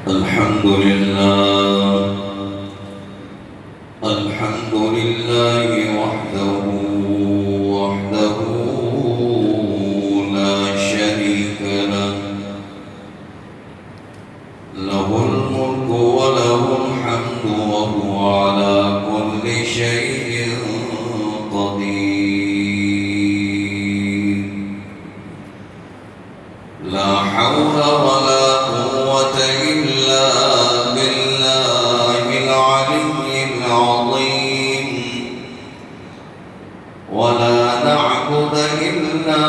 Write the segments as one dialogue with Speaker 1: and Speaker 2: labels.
Speaker 1: الحمد لله الحمد لله وحده وحده لا شريك له له الملك وله الحمد وهو على كل شيء قدير لا حول ولا قوة إلا بالله العلي العظيم ولا نعبد إلا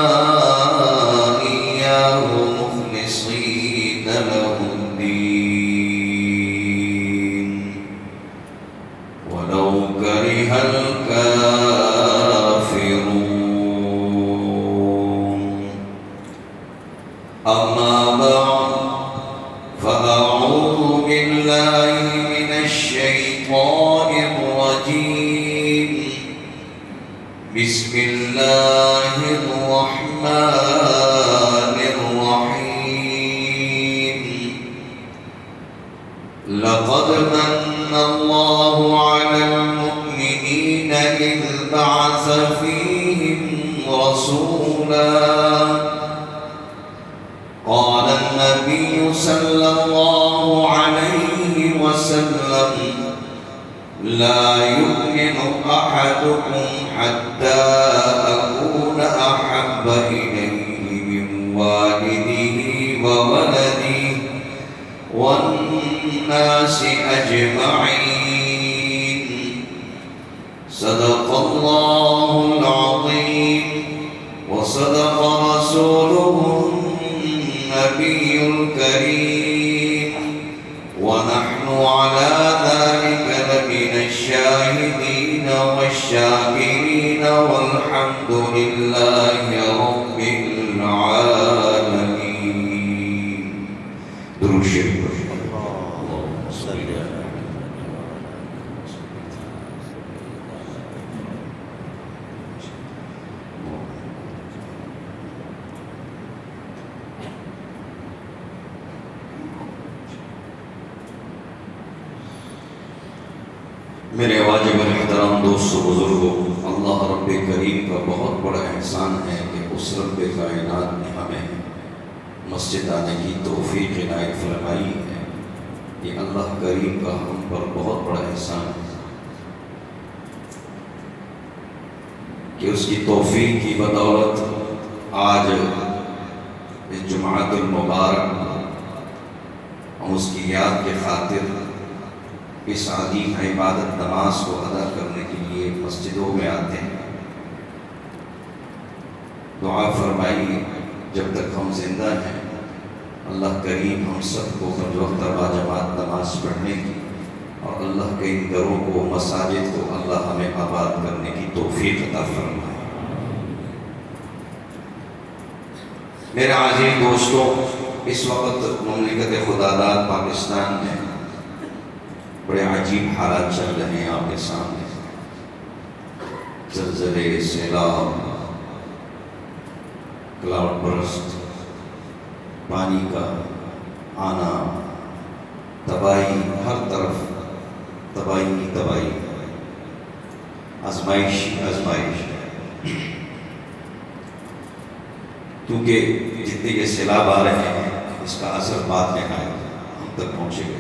Speaker 1: إياه مخلصين له الدين ولو كره الكافرون أما بعد فأعوذ بالله من الشيطان الرجيم بسم الله الرحمن الرحيم لقد من الله على المؤمنين إذ بعث فيهم رسولا قال النبي صلى الله عليه وسلم لا يؤمن أحدكم حتى أكون أحب إليه من والده وولده والناس أجمعين صدق الله العظيم وصدق رسوله النبي الكريم ونحن على ذلك لمن الشاهدين والشاكرين والحمد لله رب العالمين. درود شریف میرے واجب احترام دوستو بزرگوں، اللہ رب کریم کا بہت بڑا احسان ہے کہ اس رب کائنات نے ہمیں مسجد آنے کی توفیق عنایت فرمائی ہے۔ یہ اللہ کریم کا ہم پر بہت بڑا احسان ہے کہ اس کی توفیق کی بدولت آج اس جمعۃ المبارک ہم اس کی یاد کے خاطر اس عظیم عبادت نماز کو ادا کرنے کے لیے مسجدوں میں آتے ہیں۔ دعا فرمائیے جب تک ہم زندہ ہیں اللہ کریم ہم سب کو بر وقت با جماعت نماز پڑھنے کی اور اللہ کے ان گھروں کو مساجد کو اللہ ہمیں آباد کرنے کی توفیق عطا فرمائے۔ میرے عزیز دوستوں، اس وقت مملکت خدا داد پاکستان میں بڑے عجیب حالات چل رہے ہیں آپ کے سامنے، زلزلے، سیلاب، کلاؤڈ برسٹ، پانی کا آنا، تباہی، ہر طرف تباہی ہی تباہی، آزمائش آزمائش۔ کیونکہ جتنے یہ سیلاب آ رہے ہیں اس کا اثر بعد میں آئے گا، ہم تک پہنچے گا۔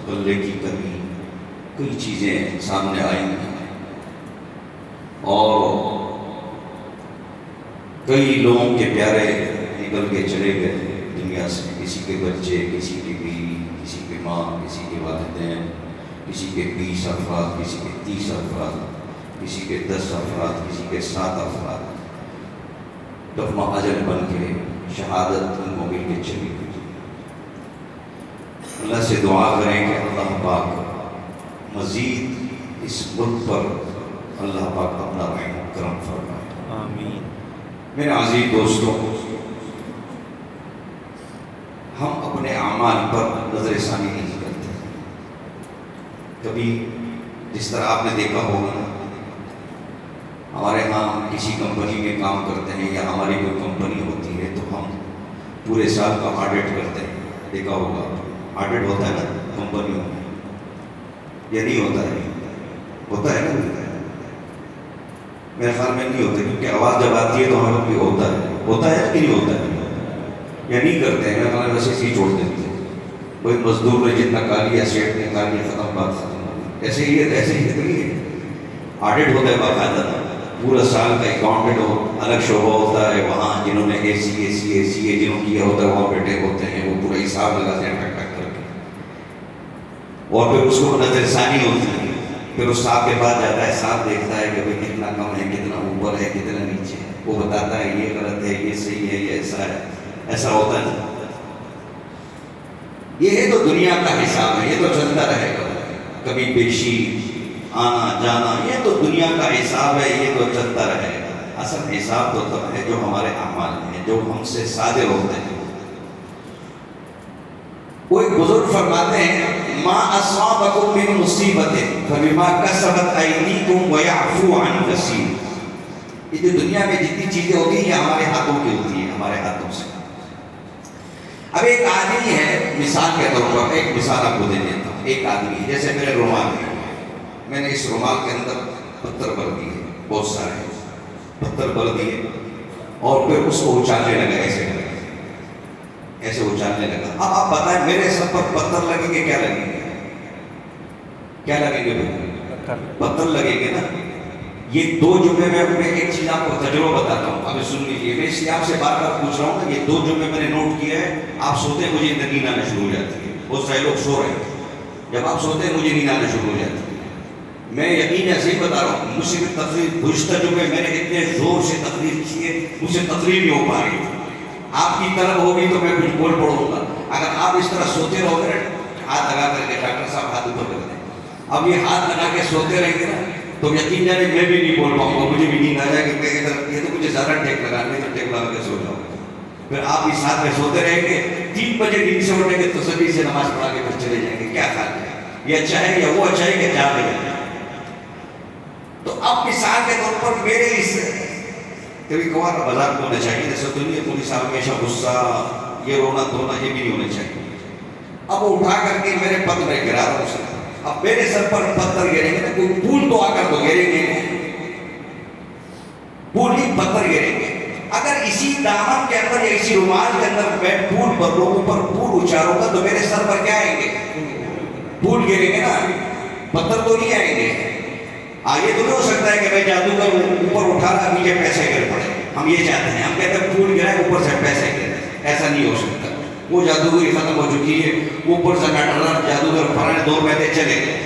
Speaker 1: غلے کی کمی، کئی چیزیں سامنے آئیں گی اور کئی لوگوں کے پیارے نکل کے چلے گئے دنیا سے، کسی کے بچے، کسی کی بیوی، کسی کے ماں، کسی کے والدین، کسی کے 20 افراد، کسی کے 30 افراد، کسی کے 10 افراد، کسی کے 7 افراد دفمہ اجل بن کے شہادت ان کو مل کے چلی گئی۔ اللہ سے دعا کریں کہ اللہ پاک مزید اس ملک پر اللہ پاک اپنا رحم کرم فرمائے، آمین۔ میرے عزیز دوستوں، ہم اپنے اعمال پر نظر ثانی نہیں کرتے۔ کبھی جس طرح آپ نے دیکھا ہوگا ہمارے ہاں کسی کمپنی میں کام کرتے ہیں یا ہماری کوئی کمپنی ہوتی ہے تو ہم پورے سال کا آڈٹ کرتے ہیں، دیکھا ہوگا آڈٹ ہوتا ہے نا کمپنیوں میں، یہ نہیں ہوتا ہے؟ ہوتا ہے نا؟ میرے خیال میں نہیں ہوتا، کیونکہ آواز جب آتی ہے تو ہمیں ہوتا ہے کہ نہیں ہوتا ہے؟ یا نہیں کرتے ہیں؟ میرے خیال میں ویسے ہی چھوڑ دیتے ہیں، کوئی مزدور نے جتنا کھا لیا، سیٹ نے کھا لیا، ختم، بات ختم۔ ایسے ہی ہے، ایسے ہی تو نہیں ہے۔ آڈٹ ہوتا ہے باقاعدہ، پورا سال کا اکاؤنٹنٹ ہو، الگ شعبہ ہوتا ہے وہاں، جنہوں نے اے سی اے جنہوں کیا ہوتا ہے وہاں بیٹھے ہوتے ہیں، وہ پورا حساب لگاتے ہیں ٹک ٹک کر کے، اور پھر اس کو نظر ثانی ہوتی ہے، پھر اس صاحب کے پاس جاتا ہے، صاحب دیکھتا ہے کہ بھائی کتنا کم ہے، کتنا اوپر ہے، کتنا نیچے ہے، وہ بتاتا ہے یہ غلط ہے، یہ صحیح ہے، یہ ایسا ہے، ایسا ہوتا ہے۔ یہ ہے تو دنیا کا حساب ہے، یہ تو چلتا رہے گا، کبھی پیشی آنا جانا، یہ تو دنیا کا حساب ہے، یہ تو چلتا رہے گا۔ اصل حساب تو تب ہے جو ہمارے اعمال ہیں، جو ہم سے صادر ہوتے ہیں۔ وہ ایک بزرگ فرماتے ہیں ما اصابکم من مصیبت فبما کسبت ایدیکم ویعفو عن کثیر۔ یہ جو دنیا میں جتنی چیزیں ہوتی ہیں یہ ہمارے ہاتھوں کی ہوتی ہیں، ہمارے ہاتھوں سے۔ اب ایک آدمی ہے، مثال کے طور پر ایک مثال آپ کو دے دیتا ہوں، ایک آدمی جیسے میرے رومال ہے، میں نے اس رومال کے اندر پتھر بھر دیے، بہت سارے پتھر بھر دیے، اور پھر اس کو اچالنے لگا، ایسے اچالنے لگا۔ اب آپ بتائیں میرے سر پر پتھر لگیں گے، کیا لگیں گے؟ کیا لگیں گے بھائی؟ پتھر لگیں گے نا۔ یہ دو جملے میں اپنے ایک چیز آپ کو تجربہ بتاتا ہوں، ابھی سن لیجیے، میں اس لیے آپ سے بار بار پوچھ رہا ہوں نا، یہ دو جملے میں نے نوٹ کیا ہے۔ آپ سوتے مجھے نیند آنا شروع ہو جاتی ہے، بہت سارے لوگ سو رہے ہیں، جب آپ سوتے مجھے نیند آنا شروع ہو جاتی ہے۔ میں یقین ایسے ہی بتا رہا ہوں، مجھ سے بھی تقریر گزشتہ جمعے میں نے اتنے زور سے تقریر کی ہے، مجھ سے تقریر نہیں ہو پا رہی۔ آپ کی طرف ہوگی تو میں کچھ بول پڑوں گا، اگر آپ اس طرح سوتے رہو گے، ہاتھ لگا کر کے، ڈاکٹر صاحب ہاتھ اوپر کر دیں، اب یہ ہاتھ لگا کے سوتے رہیں گے نا تو یقین جانے میں بھی نہیں بول پاؤں گا، مجھے بھی نیند آ جائے گی، یہ تو مجھے زیادہ ٹیک لگا، نہیں تو ٹیک لگا کے سو جاؤں گا۔ پھر آپ اس ساتھ میں سوتے رہیں گے، 3 بجے نیند سے اٹھیں گے، تسبیح سے نماز پڑھا کے پھر چلے جائیں گے، کیا خیال ہے؟ یہ اچھا ہے یا وہ اچھا ہے کہ جا رہے ہیں؟ تو اب مثال کے طور پر میرے اس کبھی کبھار مذاق ہونا چاہیے، جیسے دنیا پولیس ہمیشہ غصہ، یہ رونا دھونا، یہ بھی نہیں ہونا چاہیے۔ اب وہ اٹھا کر کے میرے پتھر میں گرا رہا ہوں، اب میرے سر پر پتھر گریں گے نا، کوئی پھول تو آ کر تو گریں گے، پھول ہی پتھر گریں گے۔ اگر اسی دامن کے اندر یا اسی رومال کے اندر میں پھول بھر لوں، اوپر پھول اچاروں گا تو میرے سر پر کیا آئیں گے؟ پھول گریں گے نا، پتھر تو نہیں آئیں گے۔ یہ تو نہیں ہو سکتا ہے کہ میں جادوگر اوپر اٹھا رہا نیچے پیسے گر پڑے، ہم یہ چاہتے ہیں، ہم کہتے ہیں پھول گرا ہے اوپر سے پیسے گرے، ایسا نہیں ہو سکتا۔ وہ جادوگری ختم ہو چکی ہے، اوپر سے جادوگر پرانے دور میں تھے، چلے گئے۔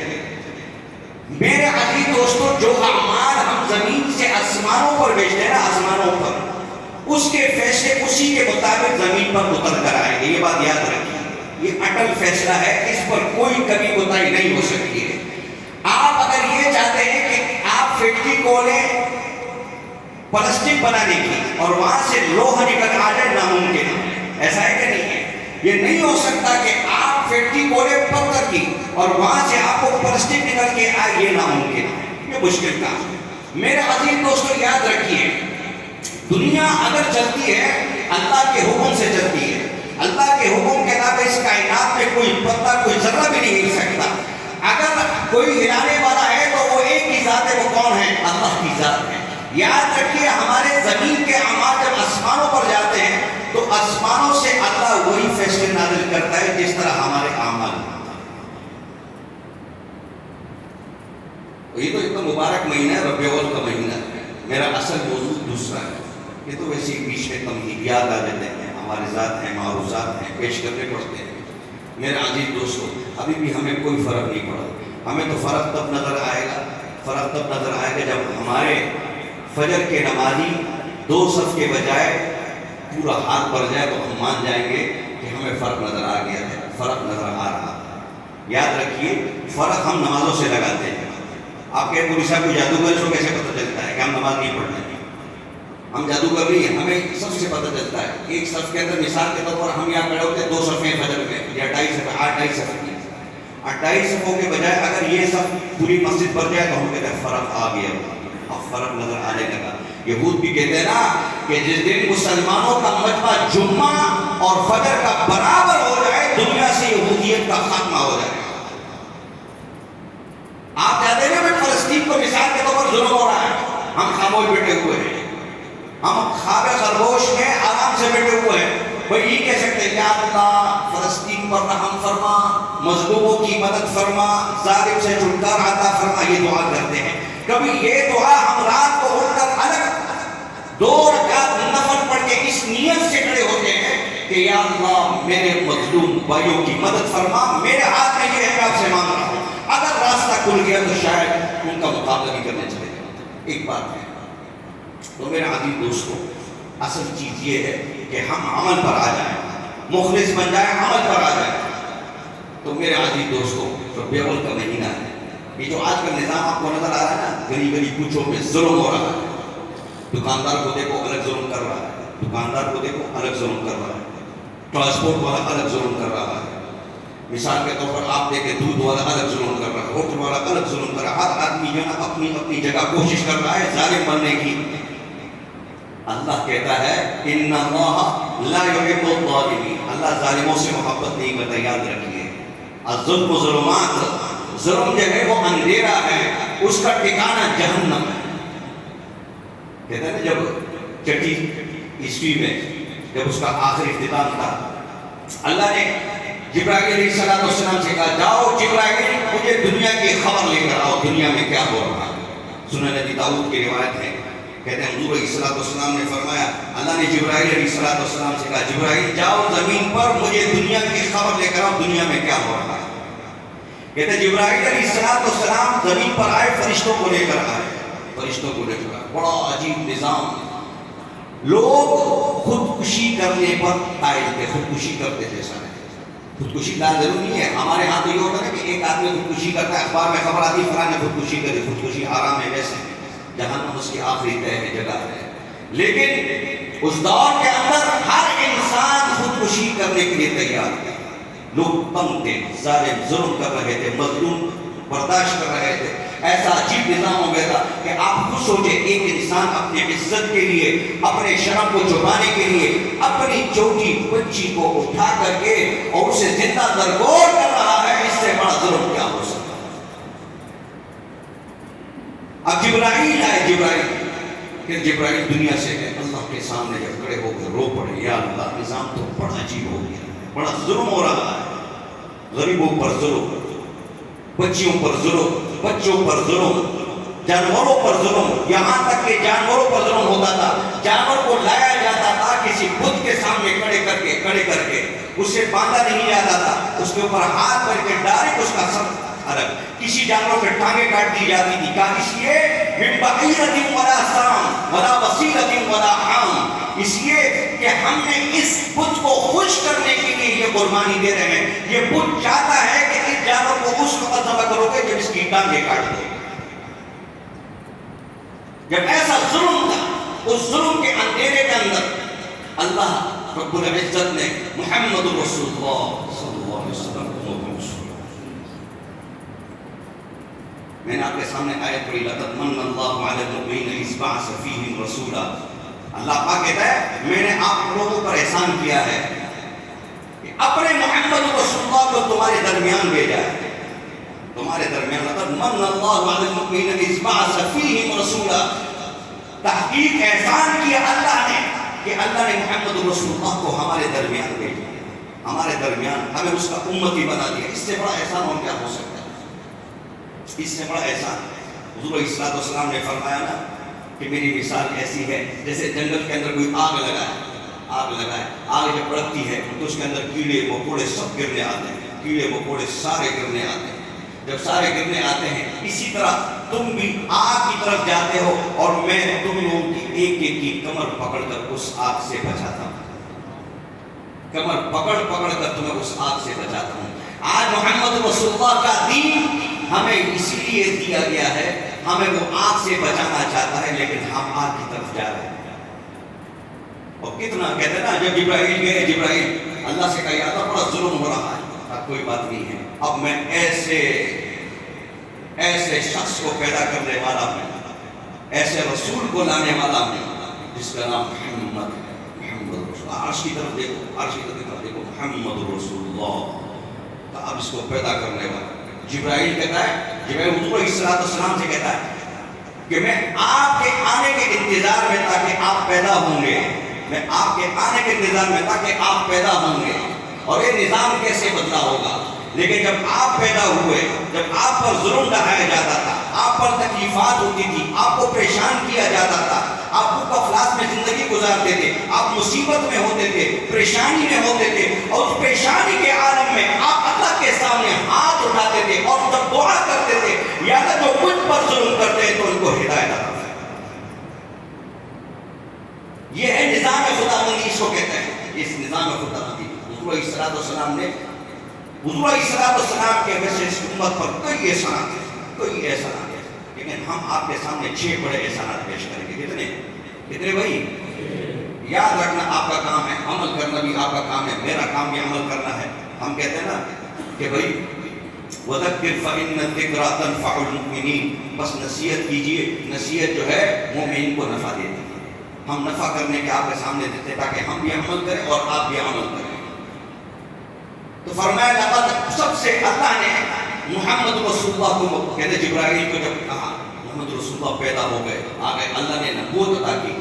Speaker 1: میرے عزیز دوستوں، جو اعمال ہم زمین سے آسمانوں پر بھیجتے ہیں نا، آسمانوں پر، اس کے فیصلے اسی کے مطابق زمین پر اتر کر آئیں گے، یہ بات یاد رکھیے، یہ اٹل فیصلہ ہے، اس پر کوئی کمی کوتاہی نہیں ہو سکتی ہے۔ آپ اگر یہ چاہتے ہیں کہ آپ فیکٹری کھولیں پلاسٹک بنانے کی اور وہاں سے لوہا نکل آ جائے، ناممکن ہے، ایسا ہے کہ نہیں ہے؟ یہ نہیں ہو سکتا کہ آپ فیکٹری کھولیں پتھر کی اور وہاں سے آپ کو پلاسٹک نکل کے آئے، یہ ناممکن ہے، یہ مشکل کام ہے۔ میرے عزیز دوستو یاد رکھیے، دنیا اگر چلتی ہے اللہ کے حکم سے چلتی ہے، اللہ کے حکم کے علاوہ اس کائنات میں کوئی پتا، کوئی ذرہ بھی نہیں ہل سکتا۔ اگر کوئی ہلانے والا ہے تو وہ ایک ہی ذات ہے، وہ کون ہے؟ اللہ کی ذات ہے۔ یاد رکھیے، ہمارے زمین کے اعمال جب آسمانوں پر جاتے ہیں تو آسمانوں سے اللہ وہی فیصلے نازل کرتا ہے جس طرح ہمارے اعمال ہوتا ہے۔ یہ تو اتنا مبارک مہینہ ہے، ربیع الاول کا مہینہ ہے، میرا اصل موضوع دوسرا ہے۔ یہ تو ویسے ہی بیچ میں تمہیدیات آ جاتے ہیں، ہمارے ذات ہیں، معروضات ہیں، پیش کرنے پڑتے ہیں۔ میرے عزیز دوستو، ابھی بھی ہمیں کوئی فرق نہیں پڑا، ہمیں تو فرق تب نظر آئے گا جب ہمارے فجر کے نمازی 2 صف کے بجائے پورا ہاتھ بھر جائے تو ہم مان جائیں گے کہ ہمیں فرق نظر آ گیا ہے، فرق نظر آ رہا ہے۔ یاد رکھیے، فرق ہم نمازوں سے لگاتے ہیں۔ آپ کے پولیس صاحب کو جادوگر کو کیسے پتہ چلتا ہے کہ ہم نماز نہیں پڑھنا ہے؟ ہم جادوگر نہیں ہیں، ہمیں سب سے پتہ چلتا ہے۔ ایک صف کے اندر مثال کے طور پر ہم یہاں کھڑے ہوتے ہیں 2 صفیں فجر میں، یا 2.5 صفیں، 28 صفیں، 28 صفوں کے بجائے اگر یہ صف پوری مسجد بھر جائے تو ہم کہتے ہیں فرق آ گیا، اب فرق نظر آنے لگا۔ یہود بھی کہتے ہیں نا کہ جس دن مسلمانوں کا مجمع جمعہ اور فجر کا برابر ہو جائے، دنیا سے یہودیت کا خاتمہ ہو جائے گا. آپ جاتے ہیں کہ فلسطین کو مثال کے طور پر ظلم ہو رہا ہے، ہم خاموش بیٹھے ہوئے ہیں، ہم خواب خرگوش میں آرام سے بیٹھے ہوئے ہیں. وہ یہ کہہ سکتے ہیں یا اللہ فلسطین پر رحم فرما، مظلوموں کی مدد فرما، ظالم سے چھٹکارا عطا فرما، یہ دعا کرتے ہیں. کبھی یہ دعا ہم رات کو اٹھ کر الگ 2 رکعت نفل پڑھ کے اس نیت سے کھڑے ہوتے ہیں کہ یا اللہ میرے مظلوم بھائیوں کی مدد فرما، میرے ہاتھ میں یہ ہے کہ آپ سے مانگ رہا ہوں. اگر راستہ کھل گیا تو شاید ان کا مقابلہ بھی کرنے چلے جائیں. ایک بات ہے تو میرے عزیز دوستوں، اصل چیز یہ ہے کہ ہم عمل پر آ جائیں، مخلص بن جائیں، عمل پر آ جائیں. تو میرے عزیز دوستوں، جو بیول کا مہینہ ہے، یہ جو آج کا نظام آپ کو نظر آ رہا ہے نا، گلی گلی کوچوں میں ظلم ہو رہا ہے. دکاندار کو دیکھو الگ ظلم کر رہا ہے، دکاندار کو دیکھو الگ ظلم کر رہا ہے، ٹرانسپورٹ والا الگ ظلم کر رہا ہے. مثال کے طور پر آپ دیکھیں دودھ والا الگ ظلم کر رہا ہے، ہوٹل والا الگ ظلم کر رہا ہے. ہر آدمی جو ہے نا اپنی اپنی جگہ کوشش کر رہا ہے ظالم بننے کی. اللہ کہتا ہے ان اللہ لا يحب الظالمین، اللہ ظالموں سے محبت نہیں کرتا. یاد رکھیے الظلم و ظلمات، ظلم جو ہے وہ اندھیرا ہے، اس کا ٹھکانہ جہنم ہے. کہتا ہے نا جب چھٹی عیسوی میں جب اس کا آخری اختتام تھا، اللہ نے جبرائیل علیہ السلام سے کہا جاؤ جبرائیل مجھے دنیا کی خبر لے کر آؤ، دنیا میں کیا ہو رہا ہے. سنن نبی داؤد کی روایت ہے، کہتے ہیں حضور علیہ السلام نے فرمایا، اللہ نے جبرائیل علیہ السلام سے کہا جبرائیل جاؤ زمین پر مجھے دنیا کی خبر لے کر آؤ، دنیا میں کیا ہو رہا ہے. کہتے ہیں جبرائیل علیہ السلام زمین پر آئے، فرشتوں کو لے کر آئے، فرشتوں کو لے کر آئے. بڑا عجیب نظام. لوگ خودکشی کرنے پر قائل تھے، خودکشی کرتے تھے. سارے خودکشی کا ضرور نہیں ہے. ہمارے ہاں تو یہ ہوتا ہے کہ ایک آدمی خودکشی کرتا ہے، اخبار میں خبر آتی ہے فلاں نے خودکشی کری. خودکشی حرام ہے، ویسے جہنم اس کی آخری طے ہے، جگہ ہے. لیکن اس دور کے اندر ہر انسان خودکشی کرنے کے لیے تیار تھا. لوگ تنگ تھے، ظالم ظلم کر رہے تھے، مظلوم برداشت کر رہے تھے. ایسا عجیب نظام ہو گیا تھا کہ آپ خود سوچیں ایک انسان اپنی عزت کے لیے، اپنے شرم کو چھپانے کے لیے اپنی چھوٹی بچی کو اٹھا کر کے اور اسے زندہ درگور کر رہا ہے. اس سے بڑا ظلم کیا ہو سکتا ہے. اب جبرائیل آئے، پھر جبرائیل دنیا سے گئے، اللہ کے سامنے جب کھڑے ہو کے رو پڑے یا اللہ نظام تو بڑا عجیب ہو گیا، بڑا ظلم ہو رہا ہے. غریبوں پر ظلم، بچیوں پر ظلم، بچوں پر ظلم، جانوروں پر ظلم. یہاں تک کہ جانوروں پر ظلم ہوتا تھا. جانور کو لایا جاتا تھا کسی بت کے سامنے کھڑے کر کے اسے باندھا نہیں جاتا تھا، اس کے اوپر ہاتھ کر کے ڈائریکٹ اس کا سر الگ. کسی جانور پہ ٹانگیں کاٹ دی جاتی تھی. کہا اس لیے من بعیرۃ ولا سام ولا وسیلۃ ولا حام، اس لیے کہ ہم نے اس بت کو خوش کرنے کے لیے یہ قربانی دے رہے ہیں. یہ بت چاہتا ہے کہ اس جانور کو اس وقت ذبح کرو گے جب اس کی ٹانگیں کاٹ دو. جب ایسا ظلم تھا، اس ظلم کے اندھیرے کے اندر اللہ رب العزت نے محمد رسول اللہ صلی اللہ علیہ وسلم کو میں نے آپ کے سامنے آیت پڑھی لقد من اللہ علی المؤمنین اذ بعث فیہم رسولا. اللہ پاک کہتا ہے میں نے آپ لوگوں پر احسان کیا ہے کہ اپنے محمد رسول اللہ کو تمہارے درمیان بھیجا ہے، تمہارے درمیان. لقد من اللہ علی المؤمنین اذ بعث فیہم رسولا. تحقیق احسان کیا اللہ نے کہ اللہ نے محمد رسول اللہ کو ہمارے درمیان بھیجا، ہمارے درمیان ہمیں اس کا امتی بنا دیا. اس سے بڑا احسان اور کیا ہو سکتا ہے؟ اس سے بڑا احسان. حضور علیہ السلام نے فرمایا نا کہ میری مثال ایسی ہے جیسے جنگل کے اندر کوئی آگ لگائے، آگ جب بڑھتی ہے تو اس کے اندر کیڑے مکوڑے سب گرنے آتے ہیں، کیڑے مکوڑے سارے گرنے آتے ہیں. جب سارے گرنے آتے ہیں اسی طرح تم بھی آگ کی طرف جاتے ہو اور میں تم لوگوں کی ایک ایک کی کمر پکڑ کر اس آگ سے بچاتا ہوں، کمر پکڑ کر تمہیں اس آگ سے بچاتا ہوں. آج محمد رسول اللہ کا دین ہمیں اسی لیے دیا گیا ہے، ہمیں وہ آگ سے بچانا چاہتا ہے لیکن ہم آگ کی طرف جا رہے ہیں. اور کتنا کہتے ہیں نا جب جبرائیل گئے، جبرائیل اللہ سے کہا تھا بڑا ظلم ہو رہا ہے. کوئی بات نہیں ہے، اب میں ایسے شخص کو پیدا کرنے والا ہوں، ایسے رسول کو لانے والا ہوں جس کا نام محمد ہے. محمد رسول اللہ. عرش کی طرف دیکھو، عرش کی طرف دیکھو، محمد رسول اللہ. اب اس کو پیدا کرنے والا جبرائیل کہتا ہے، جبرائیل حضور علیہ السلام سے کہتا ہے کہ میں آپ کے آنے کے انتظار میں تھا کہ آپ پیدا ہوں گے، میں آپ کے آنے کے انتظار میں تھا کہ آپ پیدا ہوں گے اور یہ نظام کیسے بدلا ہوگا۔ لیکن جب آپ پیدا ہوئے، جب آپ پر ظلم ڈھایا جاتا تھا، آپ پر تکلیفات ہوتی تھی، آپ کو پریشان کیا جاتا تھا، آپ بھوک افلاس میں زندگی گزارتے تھے، آپ مصیبت میں ہوتے تھے، پریشانی میں ہوتے تھے، اور اس پریشانی کے عالم میں آپ اللہ کے سامنے ہاتھ اٹھاتے تھے اور جب دعا کرتے تھے یا اللہ جو مجھ پر ظلم کرتے ہیں تو ان کو ہدایت عطا فرما۔ یہ ہے نظام خداوندی، اس کو کہتے ہیں، اس نظام خداوندی۔ حضور علیہ السلام نے، حضور علیہ السلام کے وجہ سے اس امت پر کئی احسانات ہیں، کئی احسانات ہیں، لیکن ہم آپ کے سامنے 6 بڑے احسانات پیش کریں گے۔ کتنے بھائی؟ یاد رکھنا آپ کا کام ہے، عمل کرنا بھی آپ کا کام ہے، میرا کام بھی عمل کرنا ہے۔ ہم کہتے ہیں نا کہ بھائی وَذَكِّرْ فَإِنَّ الذِّكْرَىٰ تَنفَعُ الْمُؤْمِنِينَ، بس نصیحت کیجئے، نصیحت جو ہے مومن کو نفع دیتی ہے۔ ہم نفع کرنے کے آپ کے سامنے دیتے تاکہ ہم بھی عمل کریں اور آپ بھی عمل کریں۔ تو فرمایا لقد، سب سے اللہ نے محمد رسول اللہ کو، کہتے جبرائیل کو جب کہا محمد رسول اللہ پیدا ہو گئے، آ گئے، اللہ نے نبوت عطا کی،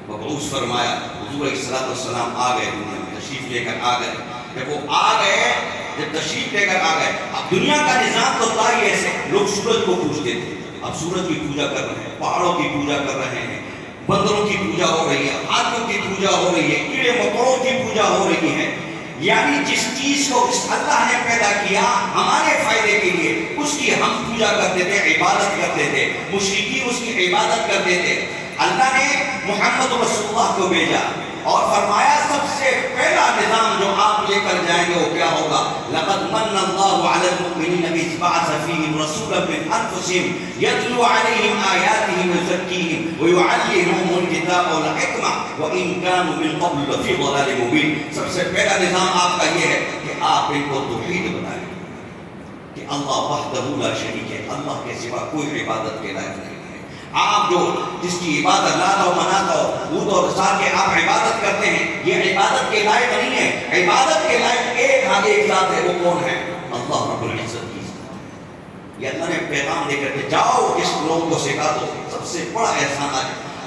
Speaker 1: مبعوث فرمایا، حضور علیہ السلام آ گئے، دنیا میں تشریف لے کر آ گئے۔ جب وہ آ گئے، جب تشریف لے کر آ گئے، اب دنیا کا نظام تو تھا ہی ایسے، لوگ سورج کو پوجتے تھے، اب سورج کی پوجا کر رہے ہیں، پہاڑوں کی پوجا کر رہے ہیں، بندروں کی پوجا ہو رہی ہے، ہاتھوں کی پوجا ہو رہی ہے، کیڑے مکوڑوں کی پوجا ہو رہی ہے۔ یعنی جس چیز کو اللہ نے پیدا کیا ہمارے فائدے کے لیے، اس کی ہم پوجا کرتے تھے، عبادت کرتے تھے، مشرکین اس کی عبادت کرتے تھے۔ اللہ نے محمد رسول اللہ کو بھیجا اور فرمایا سب سے پہلا نظام جو آپ لے کر جائیں گے وہ کیا ہوگا؟ لقد من اللہ علی المؤمنین اذ بعث فیہم رسولا من انفسہم یتلو علیہم آیاتہ ویزکیہم ویعلمہم الکتاب والحکمہ وان کانوا من قبل لفی ضلال مبین۔ سب سے پہلا نظام آپ کا یہ ہے کہ آپ ان کو توحید بتائیں کہ اللہ وحدہ لا شریک ہے، اللہ کے سوا کوئی عبادت کے لائق نہیں۔ آپ جو جس کی عبادت لاتا ہو مناتا ہو، وہ تو رسال کے آپ عبادت کرتے ہیں، یہ عبادت کے لائق نہیں ہے۔ عبادت کے لائق ایک ذات ہے، وہ کون ہے؟ اللہ رب العزت کی ذات۔ یہ اللہ نے پیغام دے کر کے جاؤ اس لوگوں کو سکھا دو، سب سے بڑا احسان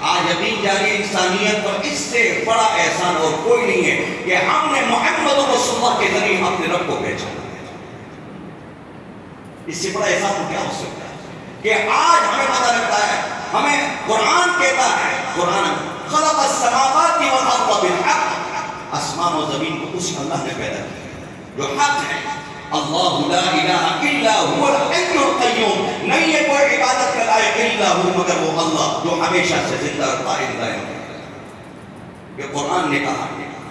Speaker 1: آج یقین جاری انسانیت پر، اس سے بڑا احسان اور کوئی نہیں ہے کہ ہم نے محمد رسول اللہ کے ذریعے اپنے رب کو پہچانا۔ اس سے بڑا احسان کیا ہو سکتا ہے کہ آج ہمیں پتہ لگتا ہے، ہمیں قرآن کہتا ہے، قرآن خلق السماوات والارض بالحق، آسمان و زمین کو اس اللہ نے پیدا کیا جو حق ہے۔ اللہ لا الہ الا هو الحی القیوم، نہیں ہے کوئی عبادت کا لائق الا ہو مگر وہ اللہ جو ہمیشہ سے زندہ اور قائم دائم ہے۔ یہ قرآن نے کہا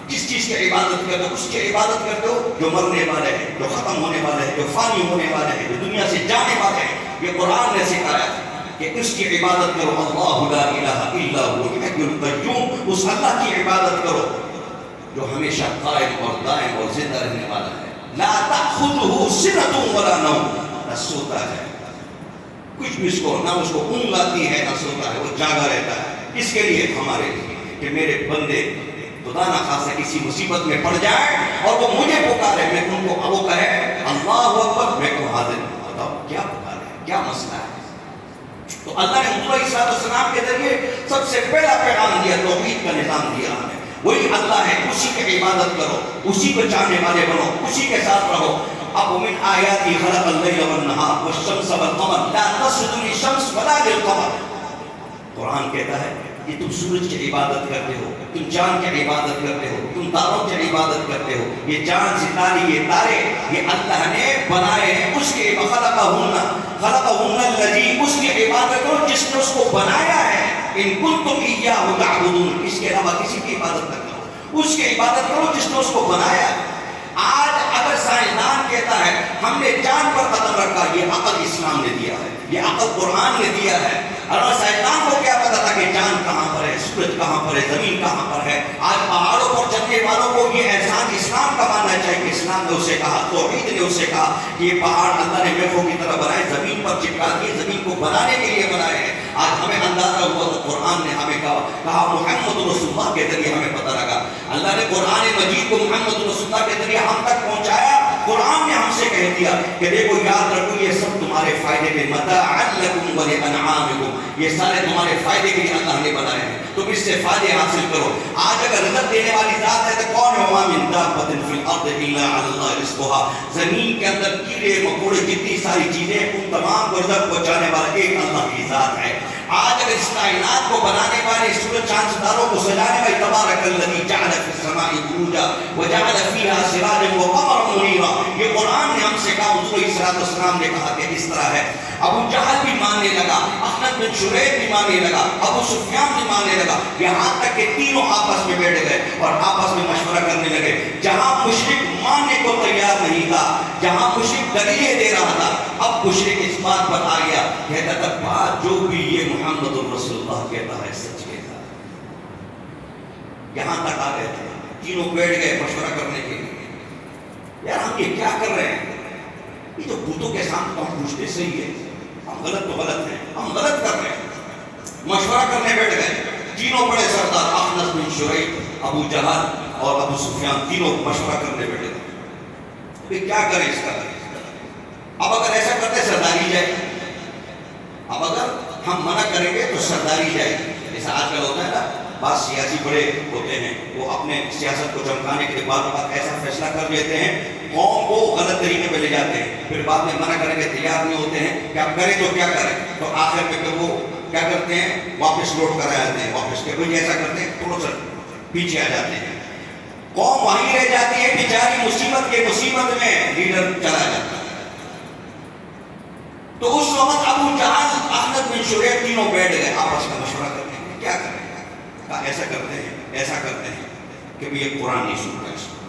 Speaker 1: جس چیز کی عبادت کرتے ہو اس کی عبادت کرتے ہو جو مرنے والے ہیں، جو ختم ہونے والے ہیں، جو فانی ہونے والے ہیں، جو دنیا سے جانے والے ہیں۔ یہ قرآن نے سکھایا کہ اس کی عبادت کرو، اللہ لا الہ الا هو الحی القیوم، اس اللہ کی عبادت کرو جو ہمیشہ قائم اور دائم اور زندہ رہنے والا ہے۔ لا تأخذه سنة ولا نوم، نہ سوتا ہے کچھ بھی، اس کو نہ اس کو اونگ آتی ہے نہ سوتا ہے، وہ جاگا رہتا ہے۔ اس کے لیے ہمارے لیے کہ میرے بندے خدا نہ خاصہ کسی مصیبت میں پڑ جائے اور وہ مجھے پکارے، میں ان کو وہ کہے اللہ اکبر، میں کو حاضر ہوں، بتاؤ کیا پکارے، کیا مسئلہ ہے؟ تو اللہ نے حضور علیہ السلام کے ذریعے سب سے پہلا پیغام دیا، توحید کا نظام دیا ہمیں۔ وہی اللہ ہے، اسی کی عبادت کرو، اسی کو چاہنے والے بنو، اسی کے ساتھ رہو۔ اب من آیاتی خلق اللیل والنہار والشمس والقمر لا تسجدوا للشمس ولا للقمر۔ قرآن کہتا ہے کہ تم سورج کی عبادت کرتے ہو، تم چاند کی عبادت کرتے ہو، تم تاروں کی عبادت کرتے ہو۔ یہ چاند ستارے، یہ تارے، یہ اللہ نے بنائے ہیں، اس کے خلقہن الذی، اس کی عبادت کرو جس نے اس کو بنایا ہے۔ ان کنتم ایاہ تعبدون، اس کے علاوہ کسی کی عبادت نہ کرو، اس کی عبادت کرو جس نے اس کو بنایا ہے۔ آج اگر سائنسدان کہتا ہے ہم نے چاند پر قدم رکھا، یہ عقل اسلام نے دیا ہے، یہ عقل قرآن نے دیا ہے۔ اور سائنسدان کو کیا پتا تھا کہ چاند کہاں پر ہے، سورج کہاں پر ہے، زمین کہاں پر ہے؟ آج پہاڑوں پر چلنے والوں کو یہ احسان اسلام کا ماننا چاہیے کہ اسلام نے اسے کہا، توحید نے اسے کہا کہ یہ پہاڑ اللہ نے میخوں کی طرح بنائے، زمین پر چپکا دیے، زمین کو بنانے کے لیے بنائے ہیں۔ آج ہمیں اندازہ ہوا تو قرآن نے ہمیں کہا محمد رسول اللہ کے ذریعے ہمیں پتہ لگا۔ اللہ نے قرآن مجید کو محمد رسول اللہ کے ذریعے ہم تک پہنچایا۔ قرآن نے ہم سے کہہ دیا کہ دیکھو یاد رکھو یہ سب تمہارے فائدے کے متاعا لکم ولانعامکم، یہ سارے تمہارے فائدے کے لیے اللہ نے بنائے ہیں، تم اس سے فائدے حاصل کرو۔ آج اگر رزق دینے والی ذات ہے تو کون ہے؟ وما من دابۃ فی الارض الا علی اللہ رزقها، زمین کے اندر کیڑے مکوڑے جتنی ساری چیزیں ہیں ان تمام کو رزق پہنچانے والا ایک اللہ کی ذات ہے۔ آج اگر اس کائنات کو بنانے والے، سورج چاند ستاروں کو سجانے والے تبارک الذی جعل فی السماء بروجا وجعل فیہا سراجا وقمرا منیرا، یہ قرآن نے ہم سے کہا، حضور علیہ الصلوۃ والسلام نے کہا کہ اس طرح ہے۔ ابو جہل بھی ماننے لگا، اخنس بن شریح بھی ماننے لگا، ابو سفیان بھی ماننے لگا، یہاں تک کہ تینوں آپس میں بیٹھ گئے اور آپس میں مشورہ کرنے لگے۔ جہاں مشرک ماننے کو تیار نہیں تھا، جہاں مشرک دلیلیں دے رہا تھا، اب مشرک اس بات پر آ گیا، کہتا تھا بات جو بھی یہ محمد الرسول اللہ کہتا ہے سچ کہتا ہے۔ یہاں تک آ گئے تھے، تینوں بیٹھ گئے مشورہ کرنے کے لیے، یار ہم یہ کیا کر رہے ہیں؟ یہ تو بتوں کے سامنے تو ہم پوچھتے صحیح ہے، ہم غلط تو غلط ہیں، ہم غلط کر رہے ہیں۔ مشورہ کرنے بیٹھ گئے تینوں بڑے سردار، اخنس بن شریح، ابو جہل اور ابو سفیان، تینوں مشورہ کرنے بیٹھے گئے کیا کریں اس کا۔ اب اگر ایسا کرتے سرداری جائے، اب اگر ہم منع کریں گے تو سرداری جائے گی۔ جیسا آج کل ہوتا ہے نا، بعض سیاسی بڑے ہوتے ہیں وہ اپنے سیاست کو چمکانے کے لیے بعد ایسا فیصلہ کر لیتے ہیں، قوم کو غلط طریقے پہ لے جاتے ہیں، پھر بعد میں منع کرنے کے تیار نہیں ہوتے ہیں کہ اب کریں تو کیا کریں، تو آخر میں پھر وہ کیا کرتے ہیں، واپس لوٹ کر آ جاتے ہیں، واپس کے کوئی ایسا کرتے ہیں تھوڑا سا پیچھے آ جاتے ہیں، قوم وہیں رہ جاتی ہے بیچاری مصیبت کے مصیبت میں، لیڈر چلا جاتا ہے۔ تو اس وقت ابو جہل، اخنس بن شریح تینوں بیٹھ گئے آپس میں مشورہ کرتے ہیں کیا کریں، کہا ایسا کرتے ہیں، ایسا کرتے ہیں کہ بھی یہ قرآن نہیں سنتا اس کو،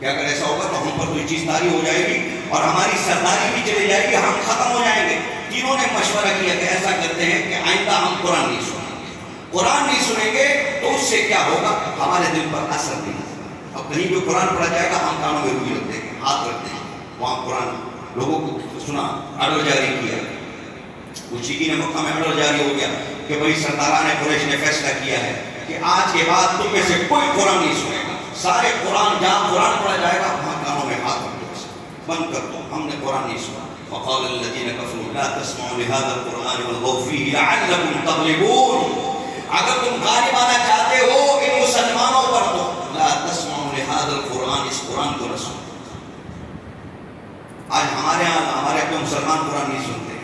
Speaker 1: کہ اگر ایسا ہوگا تو ہم پر کوئی چیز طاری ہو جائے گی اور ہماری سرداری بھی چلی جائے گی، ہم ختم ہو جائیں گے۔ تینوں نے مشورہ کیا کہ ایسا کرتے ہیں کہ آئندہ ہم قرآن نہیں سنیں گے، قرآن نہیں سنیں گے تو اس سے کیا ہوگا، ہمارے دل پر اثر نہیں ہوگا۔ اب کہیں بھی قرآن پڑھا جائے گا ہم کانوں میں روئی رکھ دیں گے، ہاتھ رکھ دیں گے، وہاں قرآن لوگوں کو سنا، آرڈر جاری کیا، موسیقی نے مکہ میں آرڈر جاری ہو گیا کہ بھائی سرداران قریش نے فیصلہ کیا ہے کہ آج کے بعد تم میں سے کوئی قرآن نہیں سنے گا، سارے قرآن جہاں قرآن پڑھا جائے گا وہاں کانوں میں ہاتھ رکھ دو، بند کر دو، ہم نے قرآن نہیں سنا۔ وقال الذين كفروا لا تسمعوا لهذا القرآن والغوا فيه لعلكم تغلبون، اگر تم غالب آنا چاہتے ہو ان مسلمانوں پر تو لا تسمعوا لهذا القرآن، اس قرآن کو نہ سنو۔ آج ہمارے یہاں مسلمان قرآن نہیں سنتے،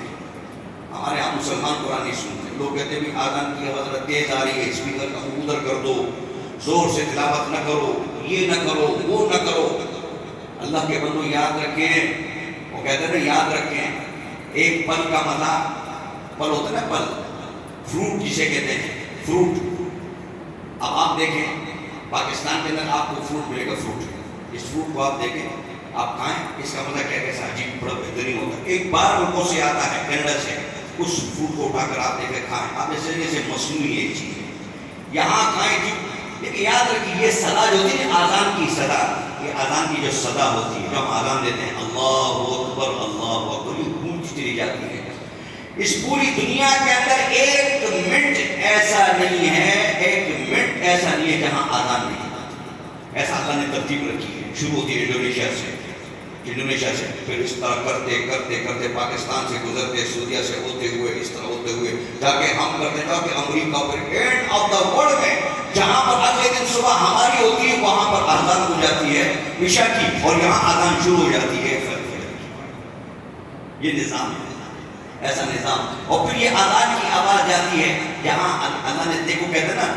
Speaker 1: ہمارے یہاں مسلمان قرآن نہیں سنتے، لوگ کہتے ہیں آذان کی آواز تیز آ رہی ہے، اسپیکر کا ادھر کر دو، زور سے تلاوت نہ کرو، یہ نہ کرو، وہ نہ کرو۔ اللہ کے بندو یاد رکھیں، وہ کہتے ہیں یاد رکھیں، ایک پل کا مزہ، پل ہوتا ہے نا پل، فروٹ جسے کہتے ہیں فروٹ۔ اب آپ دیکھیں پاکستان کے اندر آپ کو فروٹ ملے گا، فروٹ، اس فروٹ کو آپ دیکھیں، آپ کھائیں، اس کا مزہ کیا کیسا عجیب بڑا بہترین ہوتا ہے۔ ایک بار ملکوں سے آتا ہے، کینیڈا سے، اس فروٹ کو اٹھا کر آپ دیکھیں کھائیں، آپ ایسے جیسے مصنوعی ایک چیز ہے، یہاں کھائیں جی، لیکن یاد رکھیے یہ صدا جو ہوتی ہے آذان کی صدا، یہ آذان کی جو صدا ہوتی ہے، جو ہم آذان دیتے ہیں اللہ اکبر اللہ اکبر، یہ گونجتی چلی جاتی ہے۔ اس پوری دنیا کے اندر ایک منٹ ایسا نہیں ہے، ایک منٹ ایسا نہیں ہے جہاں آذان نہیں ہوتی، ایسا اللہ نے ترتیب رکھی ہے۔ شروع ہوتی ہے انڈونیشیا سے، پھر اس طرح کرتے کرتے کرتے پاکستان سے گزرتے، سعودیہ سے ہوتے ہوئے، اس طرح ہوتے ہوئے جا کے ہم کرتے جا کے امریکہ پر، اینڈ آف دا ورلڈ میں جہاں پر اگلے دن صبح ہماری ہوتی ہے وہاں پر اذان ہو جاتی ہے عشاء کی، اور یہاں اذان شروع ہو جاتی ہے فجر کی۔ یہ نظام ہے، ایسا نظام، اور پھر یہ اذان کی آواز جاتی ہے جہاں اللہ نے دیکھو کہتے ہیں نا،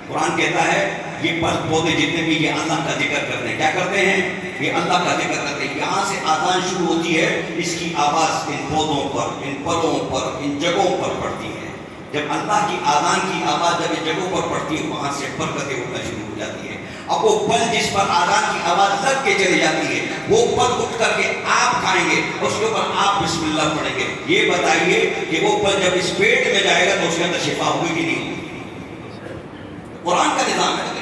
Speaker 1: قرآن کہتا ہے یہ پودے جتنے بھی یہ اللہ کا ذکر کرتے ہیں، کیا کرتے ہیں، یہ اللہ کا ذکر کرتے ہیں۔ یہاں سے آذان شروع ہوتی ہے، اس کی آواز ان پودوں پر، ان پلوں پر، ان جگہوں پر پڑتی ہے۔ جب اللہ کی آذان کی آواز جب ان جگہوں پر پڑتی ہے وہاں سے برکتیں اٹھنا شروع ہو جاتی ہے۔ اب وہ پل جس پر آذان کی آواز لگ کے چلی جاتی ہے، وہ پل اٹھ کر کے آپ کھائیں گے، اس کے اوپر آپ بسم اللہ پڑھیں گے۔ یہ بتائیے کہ وہ پل جب اس پیٹ میں جائے گا تو اس کے اندر شفا ہوگی کہ نہیں؟ قرآن کا نظام ہے۔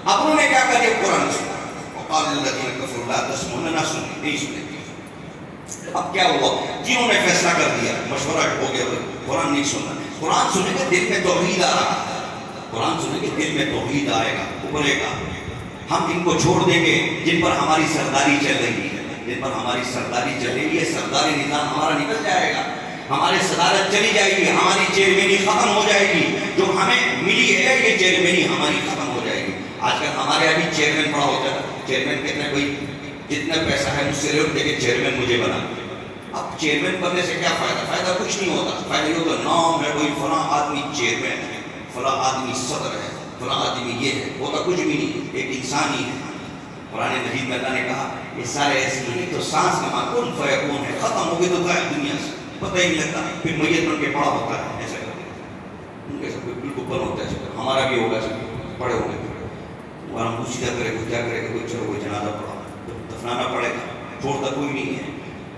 Speaker 1: اب انہوں نے کیا کہا کہ قرآن سنا، وقال الذين كفروا لا تسمعوا، نہ سنیں، نہیں سنیں۔ اب کیا ہوا، تینوں نے فیصلہ کر دیا، مشورہ ہو گیا، قرآن نہیں سننا۔ قرآن سنیں گے دل میں توحید آ رہا ہے، قرآن سنیں گے دل میں توحید آئے گا، ابھرے گا۔ ہم ان کو چھوڑ دیں گے جن پر ہماری سرداری چل رہی ہے، جن پر ہماری سرداری چلے گی، یہ سرداری نظام ہمارا نکل جائے گا، ہماری صدارت چلی جائے گی، ہماری چیئرمینی ختم ہو جائے گی، جو ہمیں ملی ہے یہ چیئرمینی ہماری ختم ہو جائے گی۔ آج کل ہمارے ابھی چیئرمین پڑا ہوتا ہے، چیئرمین کہتے ہیں کوئی جتنا پیسہ ہے مجھ سے لے لے کے چیئرمین مجھے بنا۔ اب چیئرمین بننے سے کیا فائدہ؟ فائدہ کچھ نہیں ہوتا، فائدہ یہ ہوتا نام ہے کوئی فلاں آدمی چیئرمین ہے، فلاں آدمی صدر ہے، فلاں آدمی یہ ہے، ہوتا کچھ بھی نہیں، ایک انسان ہی ہے۔ قرآن مجید میں اللہ نے کہا یہ سارے ایسے ہیں تو سانس کا کن فیکون ہے، ختم ہو گئے تو غائب دنیا سے، پتہ ہی نہیں لگتا، پھر میت بن کے پڑا ہوتا ہے ایسا کر کے، ان کے سب بالکل بن ہوتا ہے، ہمارا بھی ہوگا سب پڑے ہوں گے، اور ہم کچھ سیدھا کرے کوئی کیا کرے گا، کوئی چلو کوئی جنازہ پڑا دفنانا پڑے گا، چھوڑتا کوئی نہیں ہے۔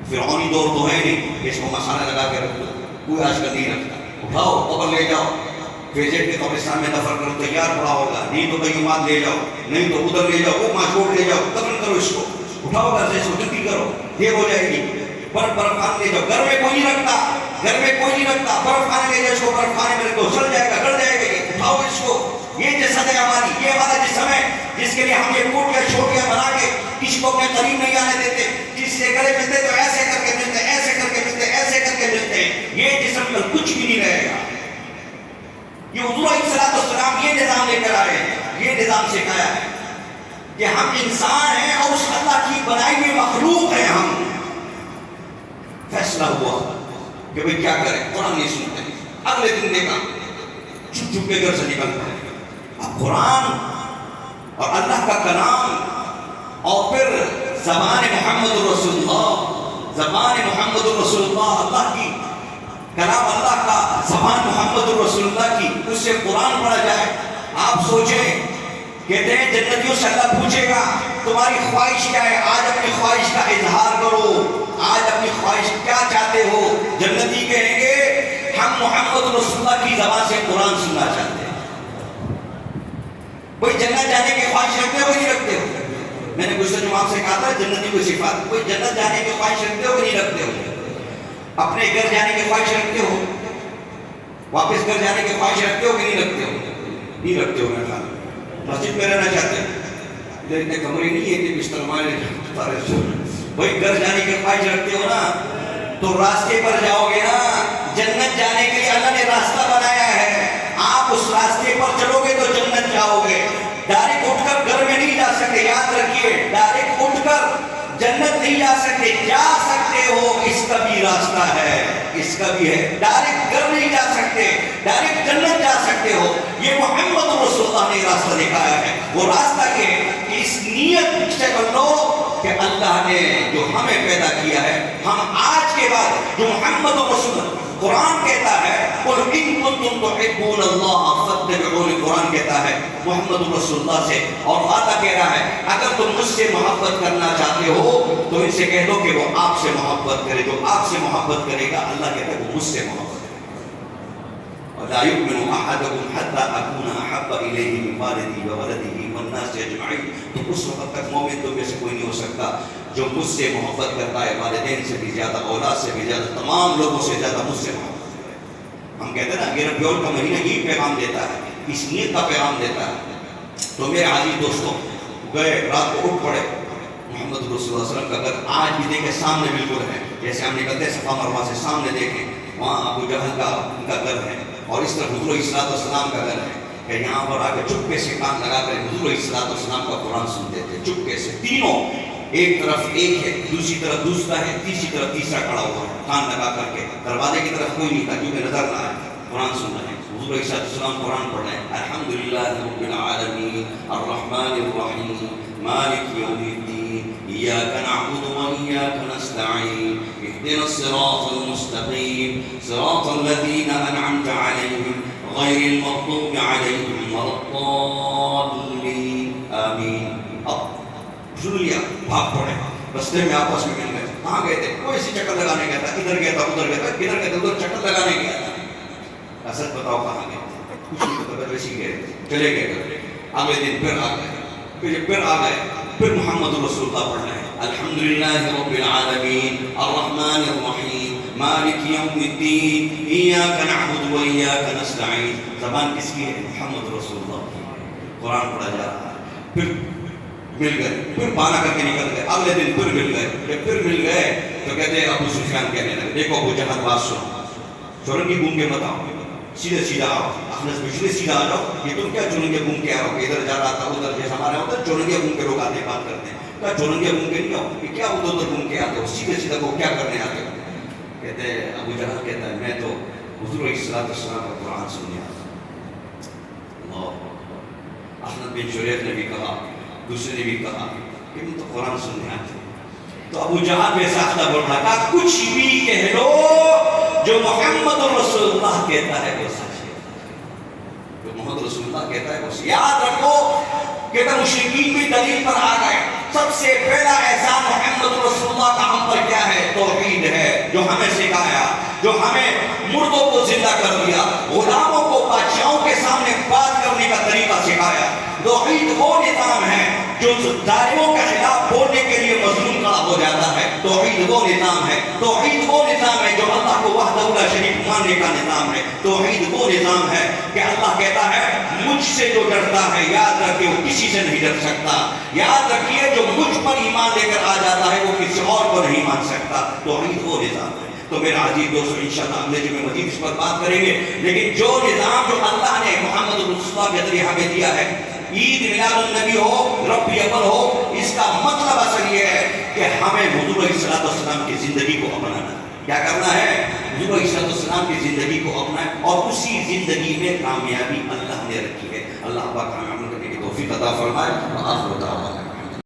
Speaker 1: فرعونی دور تو ہے نہیں اس کو مسالہ لگا کے رکھ دو، کوئی آج کل نہیں رکھتا، اٹھاؤ قبر لے جاؤ، فیزٹ کے قبرستان میں دفن کرو، تیار پڑا ہوگا، نہیں تو قیومات لے جاؤ، نہیں تو ادھر لے جاؤ، وہ ماچوڑ لے جاؤ، دفن کرو اس کو، اٹھاؤ گھر سے اس کو جلدی کرو، یہ ہو جائے گی۔ برف خانے لے جاؤ، گھر میں کوئی نہیں رکھتا، گھر میں کوئی نہیں رکھتا، برف خانے لے جاؤ اس کو، برف خانے میں رکھو، سڑ جائے گا، گڑ جائے گا، یہ اٹھاؤ اس کو، یہ جسد ہے ہماری، یہ ہمارا جسم ہے جس کے لیے ہم یہ کوٹیاں چھوٹیاں بنا کے کسی کو اپنے قریب نہیں آنے دیتے، جس سے گلے ملتے تو ایسے کر کے ملتے، ایسے کر کے ملتے، ایسے کر کے ملتے، یہ جسم کل کچھ بھی نہیں رہے گا۔ یہ حضور علیہ السلام یہ نظام لے کر آئے ہیں، یہ نظام سکھایا ہے کہ ہم انسان ہیں اور اس اللہ کی بنائی ہوئی مخلوق ہیں ہم۔ فیصلہ ہوا کہ بھئی کیا کریں، قرآن نہیں سنتے، اگلے دن دیکھا چھپ چھپ کے گھر سے نکلتے ہیں۔ اب قرآن اور اللہ کا کلام اور پھر زبان محمد رسول اللہ، زبان محمد رسول اللہ، اللہ کی کلام اللہ کا، زبان محمد رسول اللہ کی، اس سے قرآن پڑھا جائے۔ آپ سوچیں، کہتے ہیں جنتیوں سے اللہ پوچھے گا تمہاری خواہش کیا ہے، آج اپنی خواہش کا اظہار کرو، آج اپنی خواہش کیا چاہتے ہو؟ جنتی کہیں گے ہم محمد رسول اللہ کی زبان سے قرآن سننا چاہتے ہیں۔ کوئی جنت جانے کی خواہش رکھتے ہو کہ نہیں رکھتے ہو؟ میں نے گزشتہ جمعہ سے کہا تھا جنتی کو صفات، کوئی جنت جانے کی خواہش رکھتے ہو کہ نہیں رکھتے ہو؟ اپنے گھر جانے کی خواہش رکھتے ہو؟ واپس گھر جانے کی خواہش رکھتے ہو کہ نہیں رکھتے ہو؟ نہیں رکھتے ہو میرے خیال میں۔ مسجد میں رہنا چاہتے ہیں، ادھر اتنے کمرے نہیں ہے کہ بستر مارے بھائی گھر جانے کی خواہش رکھتے ہو نا تو راستے پر جاؤ گے نا، جنت جانے کے لیے اللہ نے راستہ بنایا ہے، آپ اس راستے پر چلو گے تو جنت جاؤ گے۔ ڈائریکٹ اٹھ کر گھر میں نہیں جا سکتے، یاد رکھیے، ڈائریکٹ اٹھ کر جنت نہیں جا سکتے، جا سکتے ہو اس کا بھی راستہ ہے، اس کا بھی ہے، ڈائریکٹ گھر نہیں جا سکتے، ڈائریکٹ جنت جا سکتے ہو۔ یہ محمد رسول اللہ نے راستہ دکھایا ہے، وہ راستہ کہ اس نیت سے بنو کہ اللہ نے جو ہمیں پیدا کیا ہے، ہم آج کے بعد جو محمد رسول اللہ قرآن کہتا ہے قُلْ إِن كُنتُمْ تُحِبُّونَ اللَّهَ فَاتَّبِعُونِ، قرآن کہتا ہے محمد رسول اللہ سے، اور وعدہ کہہ رہا ہے اگر تم مجھ سے محبت کرنا چاہتے ہو تو ان سے کہہ دو کہ وہ آپ سے محبت کرے، جو آپ سے محبت کرے گا اللہ کہتا ہے وہ مجھ سے محبت کرے گا۔ وَلَا يُؤْمِنُ أَحَدُكُمْ حَتَّى أَكُونَ أَحَبَّ إِلَيْهِ مِنْ وَالِدِهِ وَوَلَدِهِ وَالنَّاسِ أَجْمَعِينَ، تو اس وقت تک مومن تم میں سے کوئی نہیں ہو سکتا جو مجھ سے محبت کرتا ہے، والدین سے بھی زیادہ، اولاد سے بھی زیادہ، تمام لوگوں سے زیادہ مجھ سے محبت۔ ہم کہتے ہیں نا یہ ربیع الاول کا مہینہ یہی پیغام دیتا ہے، اس نیت کا پیغام دیتا ہے۔ تو میرے عزیز دوستوں، گئے رات کو اٹھ پڑے، محمد رسول اللہ صلی اللہ علیہ وسلم کا گھر آج بھی دیکھیں سامنے بالکل ہے، جیسے ہم نکلتے ہیں صفا مروہ سے سامنے دیکھیں وہاں ابو جہل کا ان کا گھر ہے، اور اس طرح حضور علیہ السلام کا گھر ہے کہ یہاں پر آ کے چپکے سے کان لگا کر حضور علیہ السلام کا قرآن سنتے تھے، چپکے سے، تینوں، ایک طرف ایک ہے، دوسری طرف دوسرا ہے، تیسری طرف تیسرا کھڑا ہوا ہے، کان لگا کر کے، دروازے کی طرف کوئی نہیں تھا کیونکہ نظر نہ آئے، قرآن سن رہے ہیں، حضور علیہ السلام قرآن پڑھ رہے ہیں، الحمدللہ رب العالمین الرحمن الرحیم مالک یوم الدین ایاک نعبد و ایاک نستعین اهدنا الصراط المستقیم صراط الذین انعمت علیہم غیر المغضوب علیہم ولا الضالین آمین۔ اب سن لیا، بھاگ پڑے، رستے میں آپس میں مل گئے، کہاں گئے تھے؟ کوئی سی چکر لگانے گیا تھا، ادھر گیا تھا ادھر گیا تھا، ادھر گیا تھا ادھر، چکر لگانے گیا تھا، اصل بتاؤ کہاں گئے تھے؟ کچھ نہیں پتا، ویسے گئے تھے، چلے گئے، اگلے دن پھر آ گئے، پھر آ گئے، پھر محمد رسول اللہ پڑھ رہے ہیں، الحمدللہ رب العالمین الرحمن الرحیم مالک یوم الدین ایاک نعبد و ایاک نستعین۔ زبان کس کی ہے؟ محمد رسول اللہ کی، قرآن پڑھا جا رہا ہے۔ پھر مل گئے، پھر بہانہ کر کے نکل گئے، اگلے دن پھر مل گئے، جب پھر مل گئے تو کہتے ہیں ابو سفیان کہنے لگے دیکھو ابو جہل بات سنو، چورنگی گھوم کے مت آؤ، سیدھے سیدھا آؤ، اخنس بچھلے سیدھا آ جاؤ، یہ تم کیا چورنگے گھوم کے آؤ، ادھر جا رہا تھا ادھر جیسا ہمارے ہوتا ہے چورنگے گھوم کے لوگ آتے بات کرتے ہیں، کیا چورنگے گھوم کے نہیں آؤ، یہ کیا ادھر ادھر گھوم کے آتے ہو، سیدھے سیدھا کو کیا کرنے آتے ہو؟ کہتے ہیں ابو جہل کہتا ہے میں تو حضور علیہ السلام کا قرآن سننے آتا ہوں۔ احمد بن شریف نے بھی کہا، دوسرے نے بھی کہا کہ میں تو قرآن سننے آتے ہیں۔ تو ابو جہل بے ساختہ بول رہا تھا کچھ بھی کہہ لو جو محمد رسول اللہ کہتا ہے وہ سچ ہے، جو محمد رسول اللہ کہتا ہے وہ سچ ہے۔ یاد رکھو کہ مشرکین بھی دلیل پر آ گئے، سب سے پہلا احسان محمد رسول اللہ کا ہم پر کیا ہے؟ توحید ہے، جو ہمیں سکھایا، جو ہمیں مردوں کو زندہ کر دیا، غلاموں کو بادشاہوں کے سامنے بات کرنے کا طریقہ سکھایا۔ توحید وہ نظام ہے جو ظالموں کے خلاف بولنے کے لیے مظلوم کھڑا ہو جاتا ہے، توحید وہ نظام ہے۔ توحید وہ نظام ہے جو اللہ کو وحدہ لا شریک ماننے کا نظام ہے۔ توحید وہ نظام ہے کہ اللہ کہتا ہے مجھ سے جو ڈرتا ہے یاد رکھیے وہ کسی سے نہیں ڈر سکتا، یاد رکھیے جو مجھ پر ایمان لے کر آ جاتا ہے وہ کسی اور کو نہیں مان سکتا۔ توحید وہ نظام ہے۔ تو میرا عزیز دوستو انشاءاللہ اگلے جمعے مزید اس پر بات کریں گے، لیکن جو نظام جو اللہ نے محمد رسول اللہ کے ذریعے ہمیں دیا ہے، عید میلاد النبی ہو، ربیع الاول ہو، اس کا مطلب اصل یہ ہے کہ ہمیں حضور علیہ السلام کی زندگی کو اپنانا ہے۔ کیا کرنا ہے؟ حضور علیہ السلام کی زندگی کو اپنائیں، اور اسی زندگی میں کامیابی اللہ نے رکھی ہے۔ اللہ پاک ہمیں عمل کرنے کی توفیق عطا فرمائے۔ وآخر دعوانا